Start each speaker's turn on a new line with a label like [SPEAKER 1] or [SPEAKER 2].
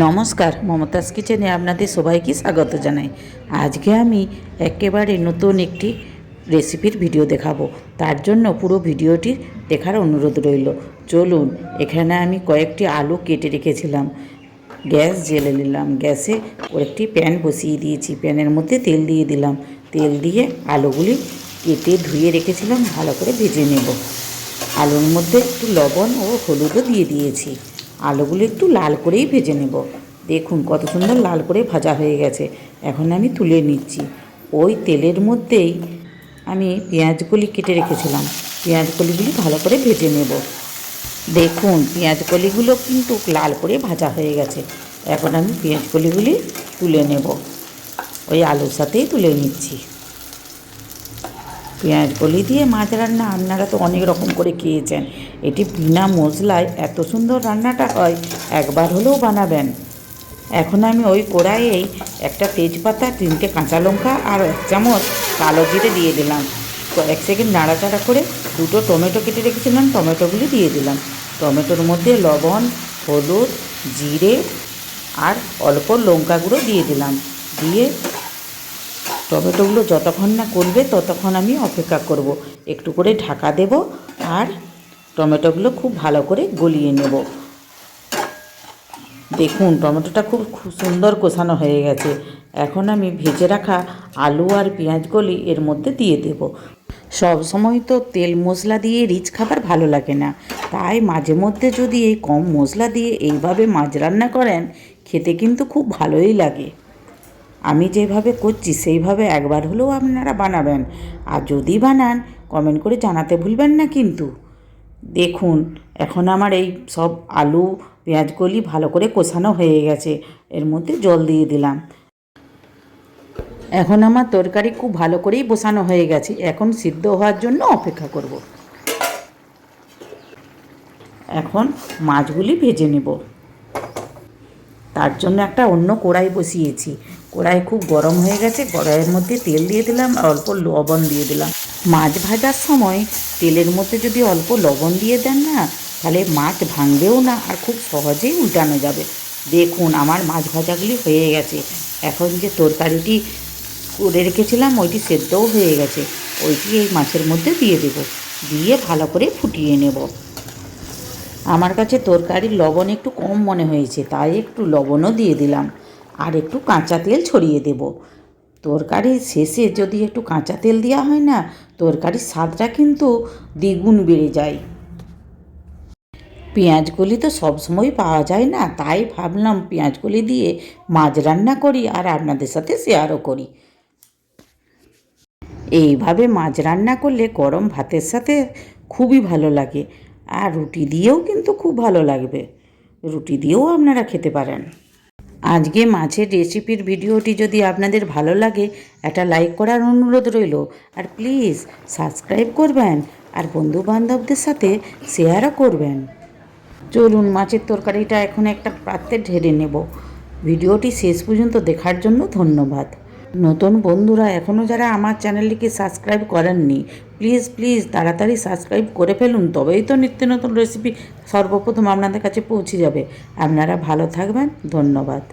[SPEAKER 1] নমস্কার, মমতাজ কিচেনে আপনাদের সবাইকে স্বাগত জানাই। আজকে আমি একেবারে নতুন একটি রেসিপির ভিডিও দেখাবো। তার জন্য পুরো ভিডিওটি দেখার অনুরোধ রইল। চলুন, এখানে আমি কয়েকটি আলু কেটে রেখেছিলাম। গ্যাস জ্বেলে নিলাম। গ্যাসে কয়েকটি প্যান বসিয়ে দিয়েছি। প্যানের মধ্যে তেল দিয়ে দিলাম। তেল দিয়ে আলুগুলি কেটে ধুয়ে রেখেছিলাম ভালো করে ভেজে নেব। আলুর মধ্যে একটু লবণ ও হলুদও দিয়ে দিয়েছি। আলুগুলো একটু লাল করেই ভেজে নেব। দেখুন কত সুন্দর লাল করে ভাজা হয়ে গেছে। এখন আমি তুলে নিচ্ছি। ওই তেলের মধ্যেই আমি পেঁয়াজকলি কেটে রেখেছিলাম। পেঁয়াজকলিগুলি ভালো করে ভেজে নেব। দেখুন পেঁয়াজকলিগুলো কিন্তু লাল করে ভাজা হয়ে গেছে। এখন আমি পেঁয়াজকলিগুলি তুলে নেব। ওই আলুর সাথেই তুলে নিচ্ছি। পেঁয়াজ কলি দিয়ে মাছ রান্না আপনারা তো অনেক রকম করে খেয়েছেন। এটি বিনা মশলায় এত সুন্দর রান্নাটা হয়, একবার হলেও বানাবেন। এখন আমি ওই কড়াইয়েই একটা তেজপাতা, 3টে কাঁচা লঙ্কা আর 1 চামচ কালো জিরে দিয়ে দিলাম। তো 1 সেকেন্ড নাড়াচাড়া করে 2টো টমেটো কেটে রেখেছিলাম, টমেটোগুলি দিয়ে দিলাম। টমেটোর মধ্যে লবণ, হলুদ, জিরে আর অল্প লঙ্কা গুঁড়ো দিয়ে দিলাম। দিয়ে টমেটোগুলো যতক্ষণ না গলবে ততক্ষণ আমি অপেক্ষা করব। একটু করে ঢাকা দেব আর টমেটোগুলো খুব ভালো করে গলিয়ে নেব। দেখুন টমেটোটা খুব সুন্দর কষানো হয়ে গেছে। এখন আমি ভেজে রাখা আলু আর পেঁয়াজগুলি এর মধ্যে দিয়ে দেব। সব সময় তো তেল মশলা দিয়ে রিচ খাবার ভালো লাগে না, তাই মাঝে মধ্যে যদি এই কম মশলা দিয়ে এইভাবে মাছ রান্না করেন, খেতে কিন্তু খুব ভালোই লাগে। আমি যেভাবে করছি সেইভাবে একবার হলেও আপনারা বানাবেন। আর যদি বানান কমেন্ট করে জানাতে ভুলবেন না কিন্তু। দেখুন এখন আমার এই সব আলু পেঁয়াজগুলি ভালো করে কষানো হয়ে গেছে। এর মধ্যে জল দিয়ে দিলাম। এখন আমার তরকারি খুব ভালো করেই বসানো হয়ে গেছে। এখন সিদ্ধ হওয়ার জন্য অপেক্ষা করব। এখন মাছগুলি ভেজে নেব। তার জন্য একটা অন্য কড়াই বসিয়েছি। কড়াই খুব গরম হয়ে গেছে। কড়াইয়ের মধ্যে তেল দিয়ে দিলাম আর অল্প লবণ দিয়ে দিলাম। মাছ ভাজার সময় তেলের মধ্যে যদি অল্প লবণ দিয়ে দেন না, তাহলে মাছ ভাঙবেও না আর খুব সহজেই উল্টানো যাবে। দেখুন আমার মাছ ভাজাগুলি হয়ে গেছে। এখন যে তরকারিটি করে রেখেছিলাম ওইটি সেদ্ধও হয়ে গেছে। ওইটি এই মাছের মধ্যে দিয়ে দেব। দিয়ে ভালো করে ফুটিয়ে নেব। আমার কাছে তরকারির লবণ একটু কম মনে হয়েছে, তাই একটু লবণও দিয়ে দিলাম। আর একটু কাঁচা তেল ছড়িয়ে দেব। তরকারির শেষে যদি একটু কাঁচা তেল দেওয়া হয় না, তরকারির স্বাদটা কিন্তু দ্বিগুণ বেড়ে যায়। পেঁয়াজকলি তো সবসময় পাওয়া যায় না, তাই ভাবলাম পেঁয়াজকলি দিয়ে মাছ রান্না করি আর আপনাদের সাথে শেয়ারও করি। এইভাবে মাছ রান্না করলে গরম ভাতের সাথে খুবই ভালো লাগে। আর রুটি দিয়েও কিন্তু খুব ভালো লাগবে। রুটি দিয়েও আপনারা খেতে পারেন। আজকে মাছের রেসিপির ভিডিওটি যদি আপনাদের ভালো লাগে, একটা লাইক করার অনুরোধ রইল। আর প্লিজ সাবস্ক্রাইব করবেন আর বন্ধুবান্ধবদের সাথে শেয়ারও করবেন। চলুন মাছের তরকারিটা এখন একটা পাত্রে ঢেলে নেব। ভিডিওটি শেষ পর্যন্ত দেখার জন্য ধন্যবাদ। নতুন বন্ধুরা এখনও যারা আমার চ্যানেলটিকে সাবস্ক্রাইব করেননি, প্লিজ প্লিজ তাড়াতাড়ি সাবস্ক্রাইব করে ফেলুন, তবেই তো নিত্য নতুন রেসিপি সর্বপ্রথম আপনাদের কাছে পৌঁছে যাবে। আপনারা ভালো থাকবেন। ধন্যবাদ।